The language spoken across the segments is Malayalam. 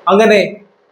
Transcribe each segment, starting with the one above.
അങ്ങനെ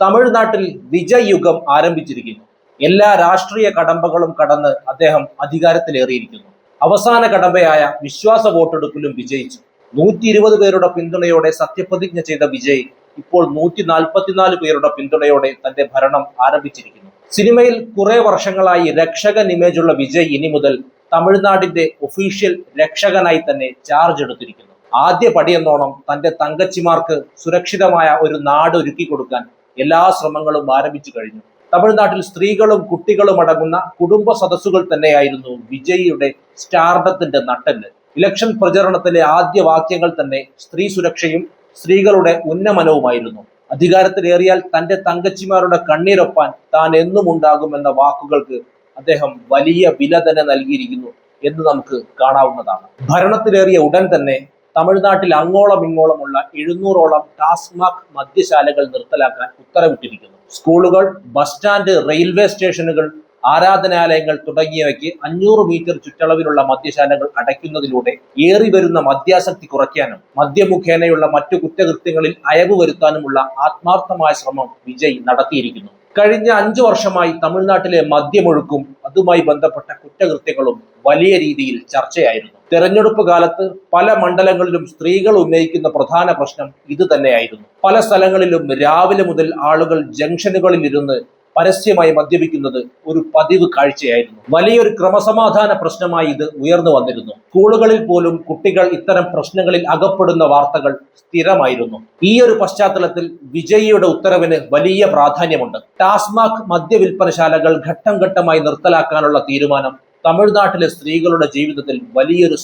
തമിഴ്നാട്ടിൽ വിജയ് യുഗം ആരംഭിച്ചിരിക്കുന്നു. എല്ലാ രാഷ്ട്രീയ കടമ്പകളും കടന്ന് അദ്ദേഹം അധികാരത്തിലേറിയിരിക്കുന്നു. അവസാന കടമ്പയായ വിശ്വാസ വോട്ടെടുപ്പിലും വിജയിച്ചു. 120 പേരുടെ പിന്തുണയോടെ സത്യപ്രതിജ്ഞ ചെയ്ത വിജയ് ഇപ്പോൾ 144 പേരുടെ പിന്തുണയോടെ തന്റെ ഭരണം ആരംഭിച്ചിരിക്കുന്നു. സിനിമയിൽ കുറെ വർഷങ്ങളായി രക്ഷകൻ ഇമേജുള്ള വിജയ് ഇനി മുതൽ തമിഴ്നാടിന്റെ ഒഫീഷ്യൽ രക്ഷകനായി തന്നെ ചാർജ് എടുത്തിരിക്കുന്നു. ആദ്യ പടിയെന്നോണം തന്റെ തങ്കച്ചിമാർക്ക് സുരക്ഷിതമായ ഒരു നാട് ഒരുക്കി കൊടുക്കാൻ എല്ലാ ശ്രമങ്ങളും ആരംഭിച്ചു കഴിഞ്ഞു. തമിഴ്നാട്ടിൽ സ്ത്രീകളും കുട്ടികളും അടങ്ങുന്ന കുടുംബ സദസ്സുകൾ തന്നെയായിരുന്നു വിജയിയുടെ സ്റ്റാർഡത്തിന്റെ നട്ടെല്ല്. ഇലക്ഷൻ പ്രചരണത്തിലെ ആദ്യ വാക്യങ്ങൾ തന്നെ സ്ത്രീ സുരക്ഷയും സ്ത്രീകളുടെ ഉന്നമനവുമായിരുന്നു. അധികാരത്തിലേറിയാൽ തന്റെ തങ്കച്ചിമാരുടെ കണ്ണീരൊപ്പാൻ താൻ എന്നും ഉണ്ടാകുമെന്ന വാക്കുകൾക്ക് അദ്ദേഹം വലിയ വില തന്നെ നൽകിയിരിക്കുന്നു എന്ന് നമുക്ക് കാണാവുന്നതാണ്. ഭരണത്തിലേറിയ ഉടൻ തന്നെ തമിഴ്നാട്ടിൽ അങ്ങോളം ഇങ്ങോളമുള്ള 700ഓളം ടാസ്മാക് മദ്യശാലകൾ നിർത്തലാക്കാൻ ഉത്തരവിട്ടിരിക്കുന്നു. സ്കൂളുകൾ, ബസ് സ്റ്റാൻഡ്, റെയിൽവേ സ്റ്റേഷനുകൾ, ആരാധനാലയങ്ങൾ തുടങ്ങിയവയ്ക്ക് 500 മീറ്റർ ചുറ്റളവിലുള്ള മദ്യശാലകൾ അടയ്ക്കുന്നതിലൂടെ ഏറി വരുന്ന മദ്യാസക്തി കുറയ്ക്കാനും മദ്യമുഖേനയുള്ള മറ്റു കുറ്റകൃത്യങ്ങളിൽ അയവ് വരുത്താനുമുള്ള ആത്മാർത്ഥമായ ശ്രമം വിജയ് നടത്തിയിരിക്കുന്നു. കഴിഞ്ഞ 5 വർഷമായി തമിഴ്നാട്ടിലെ മദ്യമൊഴുക്കും അതുമായി ബന്ധപ്പെട്ട കുറ്റകൃത്യങ്ങളും വലിയ രീതിയിൽ ചർച്ചയായിരുന്നു. തെരഞ്ഞെടുപ്പ് കാലത്ത് പല മണ്ഡലങ്ങളിലും സ്ത്രീകൾ ഉന്നയിക്കുന്ന പ്രധാന പ്രശ്നം ഇത് തന്നെയായിരുന്നു. പല സ്ഥലങ്ങളിലും രാവിലെ മുതൽ ആളുകൾ ജംഗ്ഷനുകളിൽ ഇരുന്ന് പരസ്യമായി മദ്യപിക്കുന്നത് ഒരു പതിവ് കാഴ്ചയായിരുന്നു. വലിയൊരു ക്രമസമാധാന പ്രശ്നമായി ഇത് ഉയർന്നു വന്നിരുന്നു. സ്കൂളുകളിൽ പോലും കുട്ടികൾ ഇത്തരം പ്രശ്നങ്ങളിൽ അകപ്പെടുന്ന വാർത്തകൾ സ്ഥിരമായിരുന്നു. ഈ ഒരു പശ്ചാത്തലത്തിൽ വിജയിയുടെ ഉത്തരവിന് വലിയ പ്രാധാന്യമുണ്ട്. ടാസ്മാക് മദ്യവിൽപ്പനശാലകൾ ഘട്ടം ഘട്ടമായി നിർത്തലാക്കാനുള്ള തീരുമാനം തമിഴ്നാട്ടിലെ സ്ത്രീകളുടെ ജീവിതത്തിൽ വലിയൊരു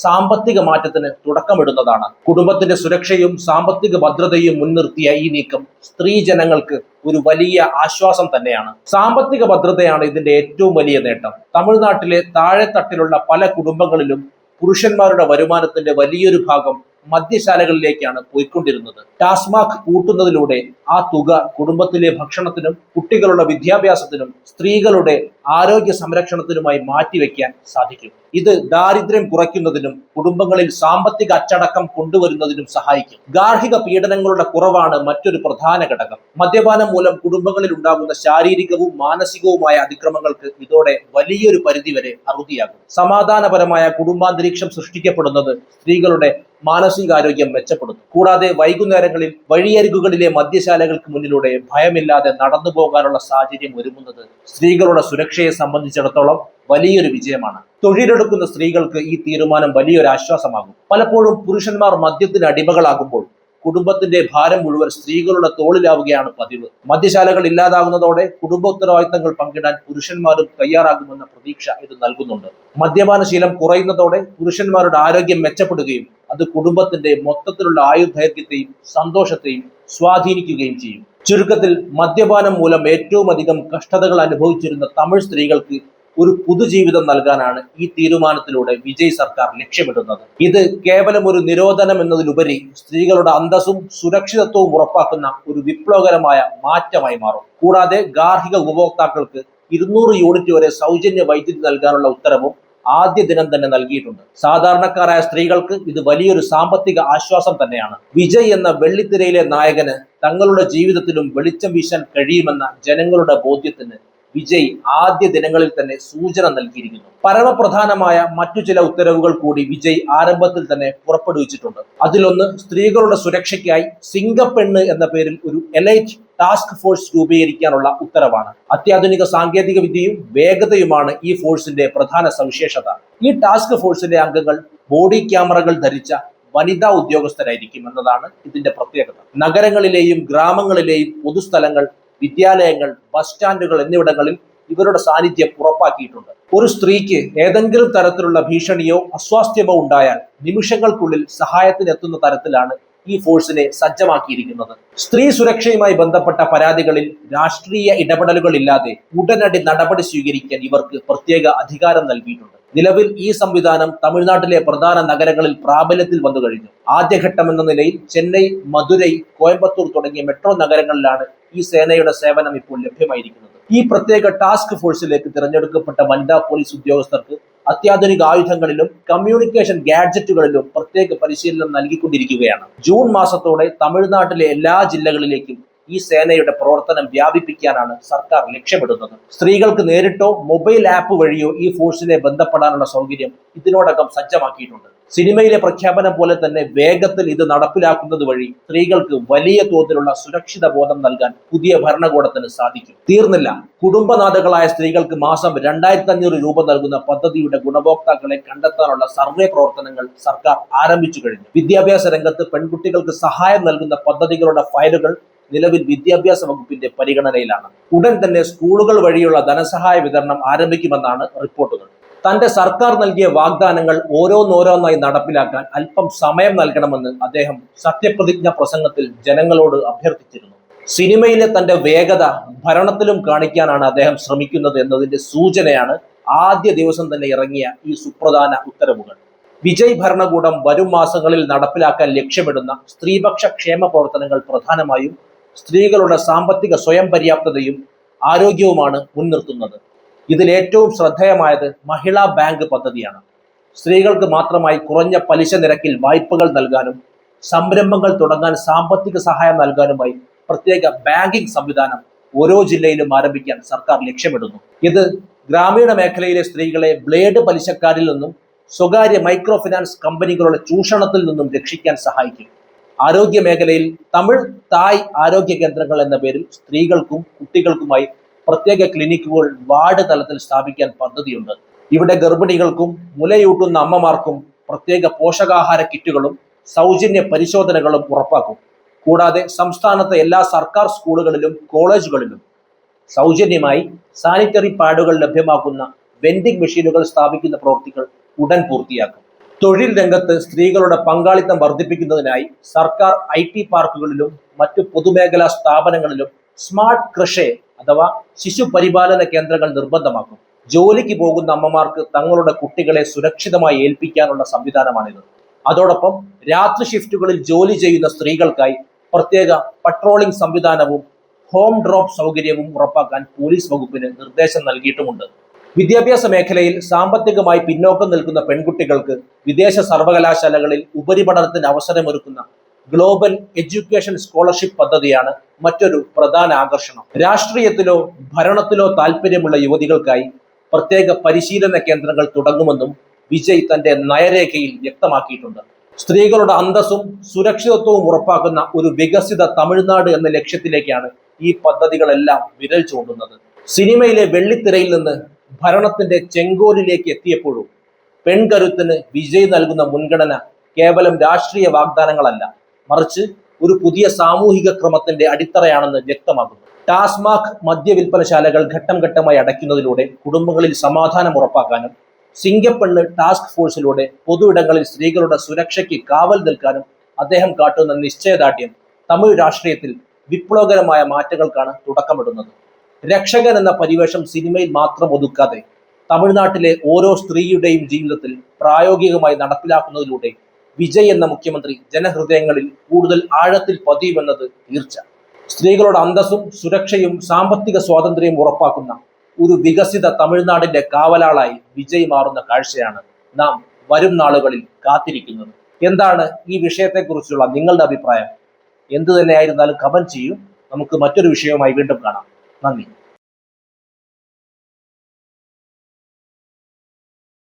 സാമ്പത്തിക മാറ്റത്തിന് തുടക്കമിടുന്നതാണ്. കുടുംബത്തിന്റെ സുരക്ഷയും സാമ്പത്തിക ഭദ്രതയും മുൻനിർത്തിയ ഈ നീക്കം സ്ത്രീ ജനങ്ങൾക്ക് ഒരു വലിയ ആശ്വാസം തന്നെയാണ്. സാമ്പത്തിക ഭദ്രതയാണ് ഇതിന്റെ ഏറ്റവും വലിയ നേട്ടം. തമിഴ്നാട്ടിലെ താഴെത്തട്ടിലുള്ള പല കുടുംബങ്ങളിലും പുരുഷന്മാരുടെ വരുമാനത്തിന്റെ വലിയൊരു ഭാഗം മദ്യശാലകളിലേക്കാണ് പോയിക്കൊണ്ടിരുന്നത്. ടാസ്മാക് കൂട്ടുന്നതിലൂടെ ആ തുക കുടുംബത്തിലെ ഭക്ഷണത്തിനും കുട്ടികളുടെ വിദ്യാഭ്യാസത്തിനും സ്ത്രീകളുടെ ആരോഗ്യ സംരക്ഷണത്തിനുമായി മാറ്റിവെക്കാൻ സാധിക്കും. ഇത് ദാരിദ്ര്യം കുറയ്ക്കുന്നതിനും കുടുംബങ്ങളിൽ സാമ്പത്തിക അച്ചടക്കം കൊണ്ടുവരുന്നതിനും സഹായിക്കും. ഗാർഹിക പീഡനങ്ങളുടെ കുറവാണ് മറ്റൊരു പ്രധാന ഘടകം. മദ്യപാനം മൂലം കുടുംബങ്ങളിൽ ഉണ്ടാകുന്ന ശാരീരികവും മാനസികവുമായ അതിക്രമങ്ങൾക്ക് ഇതോടെ വലിയൊരു പരിധിവരെ അറുതിയാകും. സമാധാനപരമായ കുടുംബാന്തരീക്ഷം സൃഷ്ടിക്കപ്പെടുന്നത് സ്ത്രീകളുടെ മാനസികാരോഗ്യം മെച്ചപ്പെടുന്നു. കൂടാതെ വൈകുന്നേരങ്ങളിൽ വഴിയരികുകളിലെ മദ്യശാലകൾക്ക് മുന്നിലൂടെ ഭയമില്ലാതെ നടന്നു പോകാനുള്ള സാഹചര്യം ഒരുങ്ങുന്നത് സ്ത്രീകളുടെ സുരക്ഷയെ സംബന്ധിച്ചിടത്തോളം വലിയൊരു വിജയമാണ്. തൊഴിലെടുക്കുന്ന സ്ത്രീകൾക്ക് ഈ തീരുമാനം വലിയൊരു ആശ്വാസമാകും. പലപ്പോഴും പുരുഷന്മാർ മദ്യത്തിന് അടിമകളാകുമ്പോൾ കുടുംബത്തിന്റെ ഭാരം മുഴുവൻ സ്ത്രീകളുടെ തോളിലാവുകയാണ് പതിവ്. മദ്യശാലകൾ ഇല്ലാതാകുന്നതോടെ കുടുംബ ഉത്തരവാദിത്തങ്ങൾ പങ്കിടാൻ പുരുഷന്മാരും തയ്യാറാകുമെന്ന പ്രതീക്ഷ ഇത് നൽകുന്നുണ്ട്. മദ്യപാനശീലം കുറയുന്നതോടെ പുരുഷന്മാരുടെ ആരോഗ്യം മെച്ചപ്പെടുകയും അത് കുടുംബത്തിന്റെ മൊത്തത്തിലുള്ള ആയുർദൈർഘ്യത്തെയും സന്തോഷത്തെയും സ്വാധീനിക്കുകയും ചെയ്യും. ചുരുക്കത്തിൽ മദ്യപാനം മൂലം ഏറ്റവും അധികം കഷ്ടതകൾ അനുഭവിച്ചിരുന്ന തമിഴ് സ്ത്രീകൾക്ക് ഒരു പുതുജീവിതം നൽകാനാണ് ഈ തീരുമാനത്തിലൂടെ വിജയ് സർക്കാർ ലക്ഷ്യമിടുന്നത്. ഇത് കേവലം ഒരു നിരോധനം എന്നതിലുപരി സ്ത്രീകളുടെ അന്തസ്സും സുരക്ഷിതത്വവും ഉറപ്പാക്കുന്ന ഒരു വിപ്ലവകരമായ മാറ്റമായി മാറും. കൂടാതെ ഗാർഹിക ഉപഭോക്താക്കൾക്ക് 200 യൂണിറ്റ് വരെ സൗജന്യ വൈദ്യുതി നൽകാനുള്ള ഉത്തരവും ആദ്യ ദിനം തന്നെ നൽകിയിട്ടുണ്ട്. സാധാരണക്കാരായ സ്ത്രീകൾക്ക് ഇത് വലിയൊരു സാമ്പത്തിക ആശ്വാസം തന്നെയാണ്. വിജയ് എന്ന വെള്ളിത്തിരയിലെ നായകന് തങ്ങളുടെ ജീവിതത്തിലും വെളിച്ചം വീശാൻ കഴിയുമെന്ന ജനങ്ങളുടെ ബോധ്യത്തിന് വിജയ് ആദ്യ ദിനങ്ങളിൽ തന്നെ സൂചന നൽകിയിരിക്കുന്നു. പരമപ്രധാനമായ മറ്റു ചില ഉത്തരവുകൾ കൂടി വിജയ് ആരംഭത്തിൽ തന്നെ പുറപ്പെടുവിച്ചിട്ടുണ്ട്. അതിലൊന്ന് സ്ത്രീകളുടെ സുരക്ഷയ്ക്കായി സിംഗപ്പെണ്ണ് എന്ന പേരിൽ ഒരു എലൈറ്റ് ടാസ്ക് ഫോഴ്സ് രൂപീകരിക്കാനുള്ള ഉത്തരവാണ്. അത്യാധുനിക സാങ്കേതിക വിദ്യയും വേഗതയുമാണ് ഈ ഫോഴ്സിന്റെ പ്രധാന സവിശേഷത. ഈ ടാസ്ക് ഫോഴ്സിന്റെ അംഗങ്ങൾ ബോഡി ക്യാമറകൾ ധരിച്ച വനിതാ ഉദ്യോഗസ്ഥരായിരിക്കും എന്നതാണ് ഇതിന്റെ പ്രത്യേകത. നഗരങ്ങളിലെയും ഗ്രാമങ്ങളിലെയും പൊതുസ്ഥലങ്ങൾ, വിദ്യാലയങ്ങൾ, ബസ് സ്റ്റാൻഡുകൾ എന്നിവിടങ്ങളിൽ ഇവരുടെ സാന്നിധ്യം ഉറപ്പാക്കിയിട്ടുണ്ട്. ഒരു സ്ത്രീക്ക് ഏതെങ്കിലും തരത്തിലുള്ള ഭീഷണിയോ അസ്വാസ്ഥ്യമോ ഉണ്ടായാൽ നിമിഷങ്ങൾക്കുള്ളിൽ സഹായത്തിനെത്തുന്ന തരത്തിലാണ് ഈ ഫോഴ്സിനെ സജ്ജമാക്കിയിരിക്കുന്നത്. സ്ത്രീ സുരക്ഷയുമായി ബന്ധപ്പെട്ട പരാതികളിൽ രാഷ്ട്രീയ ഇടപെടലുകൾ ഇല്ലാതെ ഉടനടി നടപടി സ്വീകരിക്കാൻ ഇവർക്ക് പ്രത്യേക അധികാരം നൽകിയിട്ടുണ്ട്. നിലവിൽ ഈ സംവിധാനം തമിഴ്നാട്ടിലെ പ്രധാന നഗരങ്ങളിൽ പ്രാബല്യത്തിൽ വന്നു കഴിഞ്ഞു. ആദ്യഘട്ടം എന്ന നിലയിൽ ചെന്നൈ, മധുരൈ, കോയമ്പത്തൂർ തുടങ്ങിയ മെട്രോ നഗരങ്ങളിലാണ് ഈ സേനയുടെ സേവനം ഇപ്പോൾ ലഭ്യമായിരിക്കുന്നത്. ഈ പ്രത്യേക ടാസ്ക് ഫോഴ്സിലേക്ക് തിരഞ്ഞെടുക്കപ്പെട്ട വനിതാ പോലീസ് ഉദ്യോഗസ്ഥർക്ക് അത്യാധുനിക ആയുധങ്ങളിലും കമ്മ്യൂണിക്കേഷൻ ഗാഡ്ജറ്റുകളിലും പ്രത്യേക പരിശീലനം നൽകിക്കൊണ്ടിരിക്കുകയാണ്. ജൂൺ മാസത്തോടെ തമിഴ്നാട്ടിലെ എല്ലാ ജില്ലകളിലേക്കും ഈ സേനയുടെ പ്രവർത്തനം വ്യാപിപ്പിക്കാനാണ് സർക്കാർ ലക്ഷ്യമിടുന്നത്. സ്ത്രീകൾക്ക് നേരിട്ടോ മൊബൈൽ ആപ്പ് വഴിയോ ഈ ഫോഴ്സിനെ ബന്ധപ്പെടാനുള്ള സൗകര്യം ഇതിനോടകം സജ്ജമാക്കിയിട്ടുണ്ട്. സിനിമയിലെ പ്രഖ്യാപനം പോലെ തന്നെ വേഗത്തിൽ ഇത് നടപ്പിലാക്കുന്നത് വഴി സ്ത്രീകൾക്ക് വലിയ തോതിലുള്ള സുരക്ഷിത ബോധം നൽകാൻ പുതിയ ഭരണകൂടത്തിന് സാധിക്കും. തീർന്നില്ല, കുടുംബനാഥകളായ സ്ത്രീകൾക്ക് മാസം 2500 രൂപ നൽകുന്ന പദ്ധതിയുടെ ഗുണഭോക്താക്കളെ കണ്ടെത്താനുള്ള സർവേ പ്രവർത്തനങ്ങൾ സർക്കാർ ആരംഭിച്ചു കഴിഞ്ഞു. വിദ്യാഭ്യാസ രംഗത്ത് പെൺകുട്ടികൾക്ക് സഹായം നൽകുന്ന പദ്ധതികളുടെ ഫയലുകൾ നിലവിൽ വിദ്യാഭ്യാസ വകുപ്പിന്റെ പരിഗണനയിലാണ്. ഉടൻ തന്നെ സ്കൂളുകൾ വഴിയുള്ള ധനസഹായ വിതരണം ആരംഭിക്കുമെന്നാണ് റിപ്പോർട്ടുകൾ. തന്റെ സർക്കാർ നൽകിയ വാഗ്ദാനങ്ങൾ ഓരോന്നോരോന്നായി നടപ്പിലാക്കാൻ അല്പം സമയം നൽകണമെന്ന് അദ്ദേഹം സത്യപ്രതിജ്ഞ പ്രസംഗത്തിൽ ജനങ്ങളോട് അഭ്യർത്ഥിച്ചിരുന്നു. സിനിമയിലെ തന്റെ വേഗത ഭരണത്തിലും കാണിക്കാനാണ് അദ്ദേഹം ശ്രമിക്കുന്നത് എന്നതിന്റെ സൂചനയാണ് ആദ്യ ദിവസം തന്നെ ഇറങ്ങിയ ഈ സുപ്രധാന ഉത്തരവുകൾ. വിജയ് ഭരണകൂടം വരും മാസങ്ങളിൽ നടപ്പിലാക്കാൻ ലക്ഷ്യമിടുന്ന സ്ത്രീപക്ഷ ക്ഷേമ പ്രവർത്തനങ്ങൾ പ്രധാനമായും സ്ത്രീകളുടെ സാമ്പത്തിക സ്വയം പര്യാപ്തതയും ആരോഗ്യവുമാണ് മുൻനിർത്തുന്നത്. ഇതിൽ ഏറ്റവും ശ്രദ്ധേയമായത് മഹിളാ ബാങ്ക് പദ്ധതിയാണ്. സ്ത്രീകൾക്ക് മാത്രമായി കുറഞ്ഞ പലിശ നിരക്കിൽ വായ്പകൾ നൽകാനും സംരംഭങ്ങൾ തുടങ്ങാൻ സാമ്പത്തിക സഹായം നൽകാനുമായി പ്രത്യേക ബാങ്കിംഗ് സംവിധാനം ഓരോ ജില്ലയിലും ആരംഭിക്കാൻ സർക്കാർ ലക്ഷ്യമിടുന്നു. ഇത് ഗ്രാമീണ മേഖലയിലെ സ്ത്രീകളെ ബ്ലേഡ് പലിശക്കാരിൽ നിന്നും സ്വകാര്യ മൈക്രോ ഫിനാൻസ് കമ്പനികളുടെ ചൂഷണത്തിൽ നിന്നും രക്ഷിക്കാൻ സഹായിക്കും. ആരോഗ്യ മേഖലയിൽ തമിഴ് തായ് ആരോഗ്യ കേന്ദ്രങ്ങൾ എന്ന പേരിൽ സ്ത്രീകൾക്കും കുട്ടികൾക്കുമായി പ്രത്യേക ക്ലിനിക്കുകൾ വാർഡ് തലത്തിൽ സ്ഥാപിക്കാൻ പദ്ധതിയുണ്ട്. ഇവിടെ ഗർഭിണികൾക്കും മുലയൂട്ടുന്ന അമ്മമാർക്കും പ്രത്യേക പോഷകാഹാര കിറ്റുകളും സൗജന്യ പരിശോധനകളും ഉറപ്പാക്കും. കൂടാതെ സംസ്ഥാനത്തെ എല്ലാ സർക്കാർ സ്കൂളുകളിലും കോളേജുകളിലും സൗജന്യമായി സാനിറ്ററി പാഡുകൾ ലഭ്യമാക്കുന്ന വെൻഡിംഗ് മെഷീനുകൾ സ്ഥാപിക്കുന്ന പ്രവൃത്തികൾ ഉടൻ പൂർത്തിയാക്കും. തൊഴിൽ രംഗത്ത് സ്ത്രീകളുടെ പങ്കാളിത്തം വർദ്ധിപ്പിക്കുന്നതിനായി സർക്കാർ IT പാർക്കുകളിലും മറ്റു പൊതുമേഖലാ സ്ഥാപനങ്ങളിലും സ്മാർട്ട് കൃഷി അഥവാ ശിശു പരിപാലന കേന്ദ്രങ്ങൾ നിർബന്ധമാക്കും. ജോലിക്ക് പോകുന്ന അമ്മമാർക്ക് തങ്ങളുടെ കുട്ടികളെ സുരക്ഷിതമായി ഏൽപ്പിക്കാനുള്ള സംവിധാനമാണിത്. അതോടൊപ്പം രാത്രി ഷിഫ്റ്റുകളിൽ ജോലി ചെയ്യുന്ന സ്ത്രീകൾക്കായി പ്രത്യേക പട്രോളിംഗ് സംവിധാനവും ഹോം ഡ്രോപ്പ് സൗകര്യവും ഉറപ്പാക്കാൻ പോലീസ് വകുപ്പിന് നിർദ്ദേശം നൽകിയിട്ടുമുണ്ട്. വിദ്യാഭ്യാസ മേഖലയിൽ സാമ്പത്തികമായി പിന്നോക്കം നിൽക്കുന്ന പെൺകുട്ടികൾക്ക് വിദേശ സർവകലാശാലകളിൽ ഉപരിപഠനത്തിന് അവസരമൊരുക്കുന്ന ഗ്ലോബൽ എഡ്യൂക്കേഷൻ സ്കോളർഷിപ്പ് പദ്ധതിയാണ് മറ്റൊരു പ്രധാന ആകർഷണം. രാഷ്ട്രീയത്തിലോ ഭരണത്തിലോ താല്പര്യമുള്ള യുവതികൾക്കായി പ്രത്യേക പരിശീലന കേന്ദ്രങ്ങൾ തുടങ്ങുമെന്നും വിജയ് തന്റെ നയരേഖയിൽ വ്യക്തമാക്കിയിട്ടുണ്ട്. സ്ത്രീകളുടെ അന്തസ്സും സുരക്ഷിതത്വവും ഉറപ്പാക്കുന്ന ഒരു വികസിത തമിഴ്നാട് എന്ന ലക്ഷ്യത്തിലേക്കാണ് ഈ പദ്ധതികളെല്ലാം വിരൽ ചൂണ്ടുന്നത്. സിനിമയിലെ വെള്ളിത്തിരയിൽ നിന്ന് ഭരണത്തിന്റെ ചെങ്കോലിലേക്ക് എത്തിയപ്പോഴും പെൺകരുത്തിന് വിജയ് നൽകുന്ന മുൻഗണന കേവലം രാഷ്ട്രീയ വാഗ്ദാനങ്ങളല്ല, മറിച്ച് ഒരു പുതിയ സാമൂഹിക ക്രമത്തിന്റെ അടിത്തറയാണെന്ന് വ്യക്തമാകുന്നു. ടാസ്മാക് മദ്യവിൽപ്പനശാലകൾ ഘട്ടം ഘട്ടമായി അടയ്ക്കുന്നതിലൂടെ കുടുംബങ്ങളിൽ സമാധാനം ഉറപ്പാക്കാനും സിംഗപ്പെണ്ണ് ടാസ്ക് ഫോഴ്സിലൂടെ പൊതു ഇടങ്ങളിൽ സ്ത്രീകളുടെ സുരക്ഷയ്ക്ക് കാവൽ നിൽക്കാനും അദ്ദേഹം കാട്ടുന്ന നിശ്ചയദാർഢ്യം തമിഴ് രാഷ്ട്രീയത്തിൽ വിപ്ലവകരമായ മാറ്റങ്ങൾക്കാണ് തുടക്കമിടുന്നത്. രക്ഷകൻ എന്ന പരിവേഷം സിനിമയിൽ മാത്രം ഒതുക്കാതെ തമിഴ്നാട്ടിലെ ഓരോ സ്ത്രീയുടെയും ജീവിതത്തിൽ പ്രായോഗികമായി നടപ്പിലാക്കുന്നതിലൂടെ വിജയ് എന്ന മുഖ്യമന്ത്രി ജനഹൃദയങ്ങളിൽ കൂടുതൽ ആഴത്തിൽ പതിയുമെന്നത് തീർച്ച. സ്ത്രീകളുടെ അന്തസ്സും സുരക്ഷയും സാമ്പത്തിക സ്വാതന്ത്ര്യവും ഉറപ്പാക്കുന്ന ഒരു വികസിത തമിഴ്നാടിന്റെ കാവലാളായി വിജയ് മാറുന്ന കാഴ്ചയാണ് നാം വരും നാളുകളിൽ കാത്തിരിക്കുന്നത്. എന്താണ് ഈ വിഷയത്തെക്കുറിച്ചുള്ള നിങ്ങളുടെ അഭിപ്രായം? എന്തു തന്നെയായിരുന്നാലും കമന്റ് ചെയ്യൂ. നമുക്ക് മറ്റൊരു വിഷയവുമായി വീണ്ടും കാണാം. നന്ദി.